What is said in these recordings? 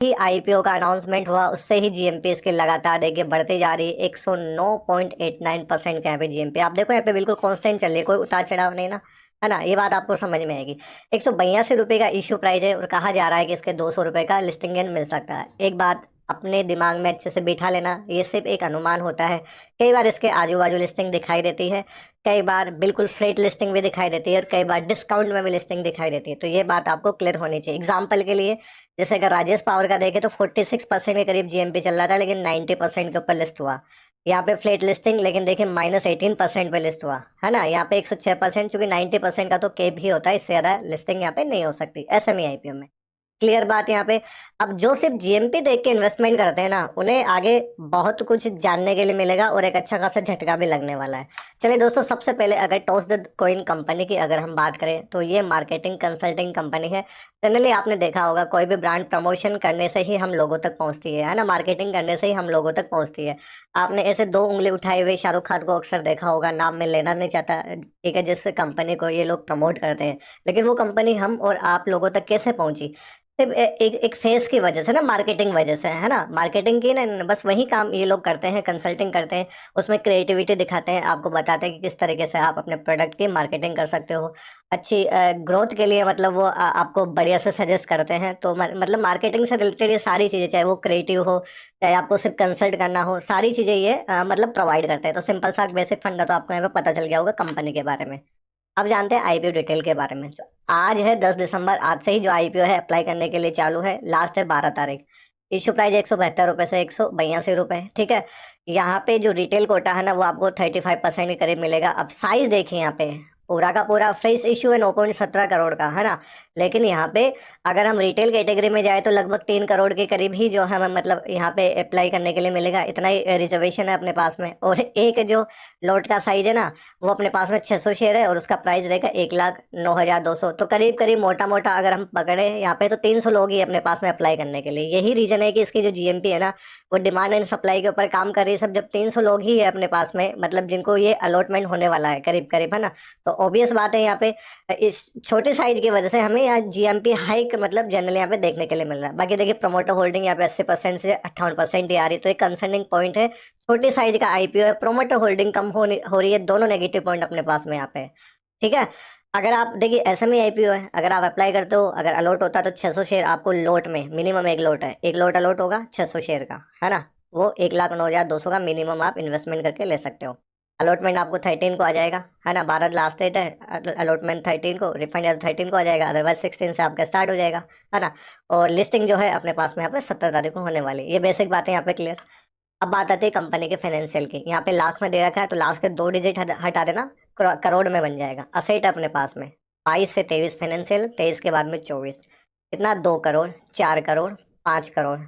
ही IPO का announcement हुआ उससे ही जीएमपी इसकी लगातार देखिए बढ़ती जा रही है। 109.89% का यहाँ पे जीएमपी आप देखो, यहाँ पे बिल्कुल कांस्टेंट चल रही है, कोई उतार चढ़ाव नहीं ना, है ना। ये बात आपको समझ में आएगी। 182 रुपये का इश्यू प्राइस है और कहा जा रहा है कि इसके 200 रुपये का लिस्टिंग गेन मिल सकता है। एक बात अपने दिमाग में अच्छे से बिठा लेना, ये सिर्फ एक अनुमान होता है। कई बार इसके आजू बाजू लिस्टिंग दिखाई देती है, कई बार बिल्कुल फ्लेट लिस्टिंग भी दिखाई देती है और कई बार डिस्काउंट में भी लिस्टिंग दिखाई देती है। तो ये बात आपको क्लियर होनी चाहिए। एग्जाम्पल के लिए, जैसे अगर राजेश पावर का देखें तो 46% के करीब जीएमपी चल रहा था, लेकिन 90% के ऊपर लिस्ट हुआ। यहाँ पे फ्लेट लिस्टिंग, लेकिन देखिए -18% पे लिस्ट हुआ, है ना। यहाँ पे 106%, चूंकि 90% का तो केप ही होता है, इससे ज्यादा लिस्टिंग यहाँ पे नहीं हो सकती एसएमई आईपीओ में। क्लियर बात यहाँ पे। अब जो सिर्फ जीएमपी देख के इन्वेस्टमेंट करते हैं ना, उन्हें आगे बहुत कुछ जानने के लिए मिलेगा और एक अच्छा खासा झटका भी लगने वाला है। चलिए दोस्तों, सबसे पहले अगर टॉस द कॉइन कंपनी की अगर हम बात करें तो ये मार्केटिंग कंसल्टिंग कंपनी है। जनरली आपने देखा होगा, कोई भी ब्रांड प्रमोशन करने से ही हम लोगों तक पहुंचती है ना, मार्केटिंग करने से ही हम लोगों तक पहुंचती है। आपने ऐसे दो उंगली उठाए हुए शाहरुख खान को अक्सर देखा होगा, नाम में लेना नहीं चाहता, ठीक है, जिस कंपनी को ये लोग प्रमोट करते हैं। लेकिन वो कंपनी हम और आप लोगों तक कैसे पहुंची? सिर्फ एक एक फेस की वजह से ना, मार्केटिंग वजह से, है ना। मार्केटिंग की ना, बस वही काम ये लोग करते हैं, कंसल्टिंग करते हैं। उसमें क्रिएटिविटी दिखाते हैं, आपको बताते हैं कि किस तरीके से आप अपने प्रोडक्ट की मार्केटिंग कर सकते हो अच्छी ग्रोथ के लिए। मतलब वो आपको बढ़िया से सजेस्ट करते हैं। तो मतलब मार्केटिंग से रिलेटेड ये सारी चीज़ें, चाहे वो क्रिएटिव हो, चाहे आपको सिर्फ कंसल्ट करना हो, सारी चीज़ें ये मतलब प्रोवाइड करते हैं। तो सिंपल सा बेसिक फंडा तो आपको यहाँ पे पता चल गया होगा कंपनी के बारे में। अब जानते हैं आईपीओ डिटेल के बारे में। जो आज है 10 दिसंबर, आज से ही जो आईपीओ है अप्लाई करने के लिए चालू है, लास्ट है 12 तारीख। इशू प्राइस 172 रुपये से 182 रुपये, ठीक है। यहाँ पे जो रिटेल कोटा है ना, वो आपको 35% के करीब मिलेगा। अब साइज देखिए, यहाँ पे पूरा का पूरा फ्रेश इशू है 9.17 करोड़ का, है ना। लेकिन यहाँ पे अगर हम रिटेल कैटेगरी में जाए तो लगभग 3 करोड़ के करीब ही जो हमें मतलब यहाँ पे अप्लाई करने के लिए मिलेगा। इतना ही रिजर्वेशन है अपने पास में। और एक जो लॉट का साइज है ना, वो अपने पास में 600 शेयर है और उसका प्राइस रहेगा 1,09,200। तो करीब करीब मोटा मोटा अगर हम पकड़े यहाँ पे तो 300 लोग ही अपने पास में अप्लाई करने के लिए। यही रीजन है कि इसकी जो जीएमपी है ना, वो डिमांड एंड सप्लाई के ऊपर काम कर रही है सब। जब 300 लोग ही है अपने पास में, मतलब जिनको ये अलॉटमेंट होने वाला है करीब करीब, है ना। तो ऑब्वियस बात है यहाँ पे इस छोटे साइज की वजह से हमें यहाँ जीएमपी हाइक मतलब जनरल यहाँ पे देखने के लिए मिल रहा है। बाकी देखिए प्रमोटर होल्डिंग यहाँ पे 80% से 58% ही आ रही है, तो एक कंसर्निंग पॉइंट है। छोटे साइज का आईपीओ है, प्रोमोटर होल्डिंग कम हो रही है, दोनों नेगेटिव पॉइंट अपने पास में यहाँ पे है, ठीक है। अगर आप देखिए एसएमई आईपीओ है, अगर आप अप्लाई करते हो, अगर अलॉट होता है तो 600 शेयर आपको लोट में, मिनिमम एक लोट है, एक लोट अलॉट होगा 600 शेयर का, है ना। वो 1,09,200 का मिनिमम आप इन्वेस्टमेंट करके ले सकते हो। अलॉटमेंट आपको 13 को आ जाएगा, है ना। 12 लास्ट डेट है, अलॉटमेंट 13 को, रिफंड या 13 को आ जाएगा, अदरवाइज 16 से आपका स्टार्ट हो जाएगा, है ना। और लिस्टिंग जो है अपने पास में यहाँ पे 17 तारीख को होने वाली है। ये बेसिक बातें यहाँ पे क्लियर। अब बात आती है कंपनी के फाइनेंशियल की। यहाँ पे लाख में दे रखा है, तो लास्ट के 2 डिजिट हटा देना, करोड़ में बन जाएगा। असेट अपने पास में 22 से 23 फाइनेंशियल, 23 के बाद में 24, कितना 2 करोड़, 4 करोड़, 5 करोड़,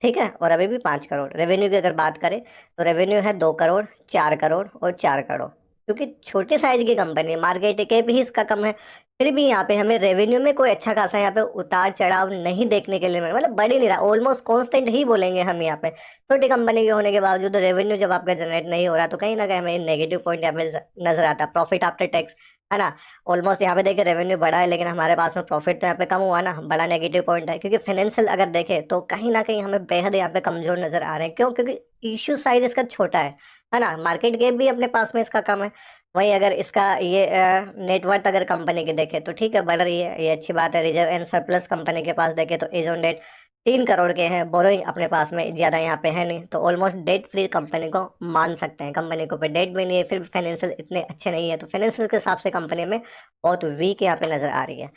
ठीक है। और अभी भी 5 करोड़। रेवेन्यू की अगर बात करें तो रेवेन्यू है 2 करोड़, 4 करोड़ और 4 करोड़। क्योंकि छोटे साइज की कंपनी है, मार्केट कैप ही इसका कम है, फिर भी यहाँ पे हमें रेवेन्यू में कोई अच्छा खासा यहाँ पे उतार चढ़ाव नहीं देखने के लिए मिला, मतलब बढ़ ही नहीं रहा, ऑलमोस्ट कांस्टेंट ही बोलेंगे हम यहाँ पे। छोटी कंपनी के होने के बावजूद रेवेन्यू जब आपका जनरेट नहीं हो रहा, तो कहीं ना कहीं हमें नेगेटिव पॉइंट यहाँ पे नजर आता है। प्रॉफिट आफ्टर टैक्स, है ना, ऑलमोस्ट यहाँ पे देखिए रेवेन्यू बढ़ा है, लेकिन हमारे पास में प्रॉफिट तो यहाँ पे कम हुआ ना, बड़ा नेगेटिव पॉइंट है। क्योंकि फाइनेंशियल अगर देखें तो कहीं ना कहीं हमें बेहद यहाँ पे कमजोर नजर आ रहे हैं। क्यों? क्योंकि इशू साइज इसका छोटा है ना। मार्केट कैप भी अपने पास में इसका कम है। वहीं अगर इसका ये नेटवर्थ अगर कंपनी की देखे तो ठीक है, बढ़ रही है, ये अच्छी बात है। रिजर्व एंड सरप्लस कंपनी के पास देखे तो एज ऑन डेट 3 करोड़ के हैं, बोरोइंग अपने पास में ज्यादा यहाँ पे है नहीं, तो ऑलमोस्ट डेट फ्री कंपनी को मान सकते हैं। कंपनी को पे डेट भी नहीं है, फिर भी फाइनेंशियल इतने अच्छे नहीं है, तो फाइनेंशियल के हिसाब से कंपनी में बहुत वीक यहाँ पे नजर आ रही है।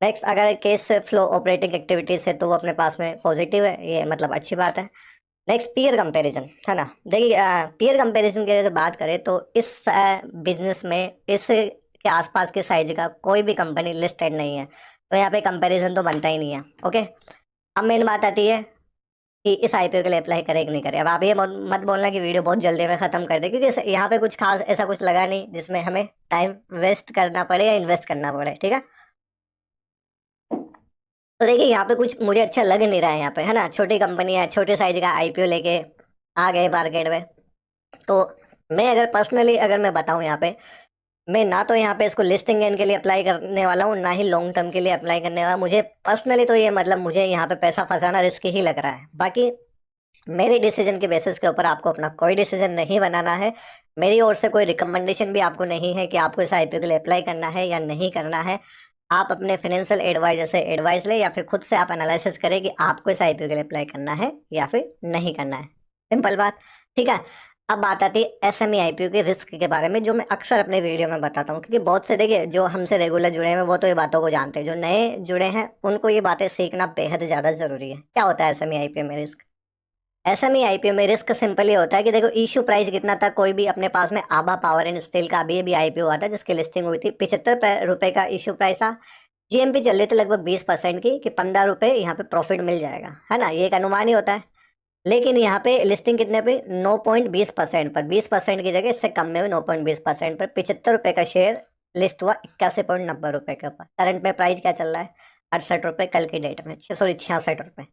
नेक्स्ट अगर केस फ्लो ऑपरेटिंग एक्टिविटीज है तो वो अपने पास में पॉजिटिव है, ये मतलब अच्छी बात है। नेक्स्ट पीयर कंपैरिजन, है ना। देखिए पीयर कंपैरिजन की अगर बात करें तो इस बिजनेस में इस के आसपास के साइज का कोई भी कंपनी लिस्टेड नहीं है, तो यहाँ पे कंपैरिजन तो बनता ही नहीं है। ओके, अब मेन बात आती है कि इस आईपीओ के लिए अप्लाई करे कि नहीं करे। अब आप ये मत बोलना कि वीडियो बहुत जल्दी में खत्म कर दे, क्योंकि यहाँ पे कुछ खास ऐसा कुछ लगा नहीं जिसमें हमें टाइम वेस्ट करना पड़े या इन्वेस्ट करना पड़े, ठीक है। तो देखिए यहाँ पे कुछ मुझे अच्छा लग नहीं रहा है यहाँ पे, है ना। छोटी कंपनी है, छोटे साइज का आईपीओ लेके आ गए मार्केट में। तो मैं अगर पर्सनली अगर मैं बताऊं यहाँ पे मैं ना तो यहाँ पे इसको लिस्टिंग गेन के लिए अप्लाई करने वाला हूँ, ना ही लॉन्ग टर्म के लिए अप्लाई करने वाला। मुझे पर्सनली तो ये मतलब मुझे यहाँ पे पैसा फंसाना रिस्क ही लग रहा है। बाकी मेरे डिसीजन के बेसिस के ऊपर आपको अपना कोई डिसीजन नहीं बनाना है। मेरी ओर से कोई रिकमेंडेशन भी आपको नहीं है कि आपको इस आईपीओ के लिए अप्लाई करना है या नहीं करना है। आप अपने फाइनेंशियल एडवाइजर से एडवाइस ले या फिर खुद से आप एनालिसिस करें कि आपको इस आईपीओ के लिए अप्लाई करना है या फिर नहीं करना है। सिंपल बात। ठीक है। अब बात आती है एसएमई आईपीओ के रिस्क के बारे में, जो मैं अक्सर अपने वीडियो में बताता हूँ, क्योंकि बहुत से देखिए जो हमसे रेगुलर जुड़े हैं वो तो ये बातों को जानते हैं, जो नए जुड़े हैं उनको ये बातें सीखना बेहद ज़्यादा जरूरी है। क्या होता है एसएमई आईपीओ में रिस्क? एसएमई आईपीओ में रिस्क सिंपल ये होता है कि देखो, इश्यू प्राइस कितना था, कोई भी अपने पास में आभा पावर एंड स्टील का अभी भी आईपीओ आता है जिसकी लिस्टिंग हुई थी, 75 रुपए का इश्यू प्राइस था। जीएमपी चल रही थी लगभग 20% की, कि 15 रुपए यहाँ पे प्रॉफिट मिल जाएगा, है ना, ये एक अनुमान ही होता है। लेकिन यहाँ पे लिस्टिंग कितने पे? 9.20% पर, 20% की जगह इससे कम में हुई 9.20% पर, 75 रुपए का शेयर लिस्ट हुआ 81.90 रुपए के ऊपर। करंट में प्राइस क्या चल रहा है? 68 रुपए कल की डेट में, सॉरी 66 रुपए।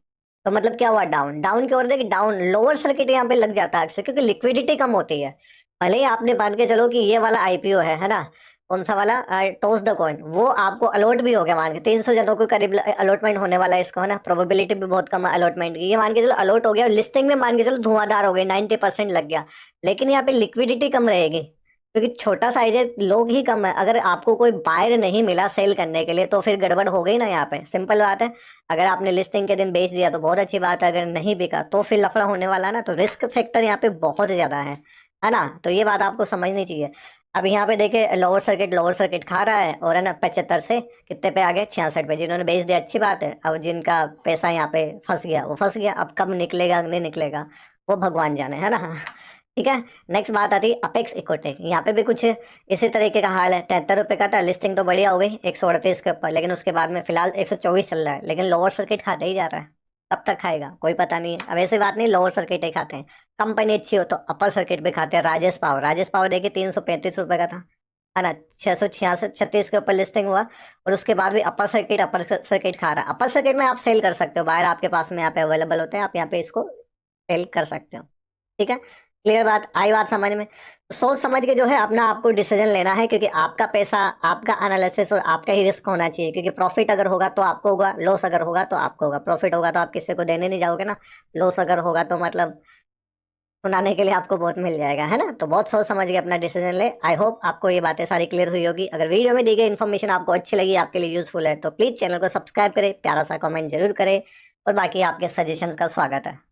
तो मतलब क्या हुआ? डाउन, डाउन की ओर देखिए, डाउन लोअर सर्किट यहाँ पे लग जाता है अक्सर, क्योंकि लिक्विडिटी कम होती है। भले ही आपने मान के चलो कि ये वाला आईपीओ है ना, कौन सा वाला, टॉस द कॉइन, वो आपको अलॉट भी हो गया, मान के 300 जनों को करीब अलॉटमेंट होने वाला है इसको, है ना, प्रोबेबिलिटी भी बहुत कम है अलॉटमेंट की, ये मान के चलो अलॉट हो गया, लिस्टिंग में मान के चलो धुआंधार हो गई, 90% लग गया। लेकिन यहाँ पे लिक्विडिटी कम रहेगी, क्योंकि छोटा साइज है, लोग ही कम है। अगर आपको कोई बायर नहीं मिला सेल करने के लिए तो फिर गड़बड़ हो गई ना यहाँ पे, सिंपल बात है। अगर आपने लिस्टिंग के दिन बेच दिया तो बहुत अच्छी बात है, अगर नहीं बिका तो फिर लफड़ा होने वाला है ना। तो रिस्क फैक्टर यहाँ पे बहुत ज्यादा है ना, तो ये बात आपको समझनी चाहिए। अब यहाँ पे देखे, लोअर सर्किट खा रहा है, और है ना 75 से कितने पे आ गए? 66 पे। जिन्होंने बेच दिया अच्छी बात है, अब जिनका पैसा यहाँ पे फंस गया वो फंस गया। अब कब निकलेगा नहीं निकलेगा वो भगवान जाने, है ना। ठीक है। नेक्स्ट बात आती है अपेक्स इकोटेक, यहाँ पे भी कुछ इसी तरीके का हाल है। 73 रुपए का था, लिस्टिंग तो बढ़िया हो गई 138 के ऊपर, लेकिन उसके बाद में फिलहाल 124 चल रहा है, लेकिन लोअर सर्किट खाते ही जा रहा है। कब तक खाएगा कोई पता नहीं है। अब ऐसी बात नहीं, लोअर सर्किट ही खाते हैं, कंपनी अच्छी हो तो अपर सर्किट भी खाते हैं। राजेश पावर देखिए 335 रुपए का था, है ना, 666 के ऊपर लिस्टिंग हुआ, और उसके बाद भी अपर सर्किट खा रहा है। अपर सर्किट में आप सेल कर सकते हो, बाहर आपके पास में यहाँ पे अवेलेबल होते हैं, आप यहाँ पे इसको सेल कर सकते हो। ठीक है। क्लियर बात आई? बात समझ में? तो सोच समझ के जो है अपना आपको डिसीजन लेना है, क्योंकि आपका पैसा, आपका एनालिसिस और आपका ही रिस्क होना चाहिए। क्योंकि प्रॉफिट अगर होगा तो आपको होगा, लॉस अगर होगा तो आपको होगा। प्रॉफिट होगा तो आप किसी को देने नहीं जाओगे ना, लॉस अगर होगा तो मतलब सुनाने के लिए आपको बहुत मिल जाएगा, है ना। तो बहुत सोच समझ के अपना डिसीजन ले। आई होप आपको ये बातें सारी क्लियर हुई होगी। अगर वीडियो में दी गई इन्फॉर्मेशन आपको अच्छी लगी, आपके लिए यूजफुल है, तो प्लीज चैनल को सब्सक्राइब करें, प्यारा सा कमेंट जरूर करें, और बाकी आपके सजेशन का स्वागत है।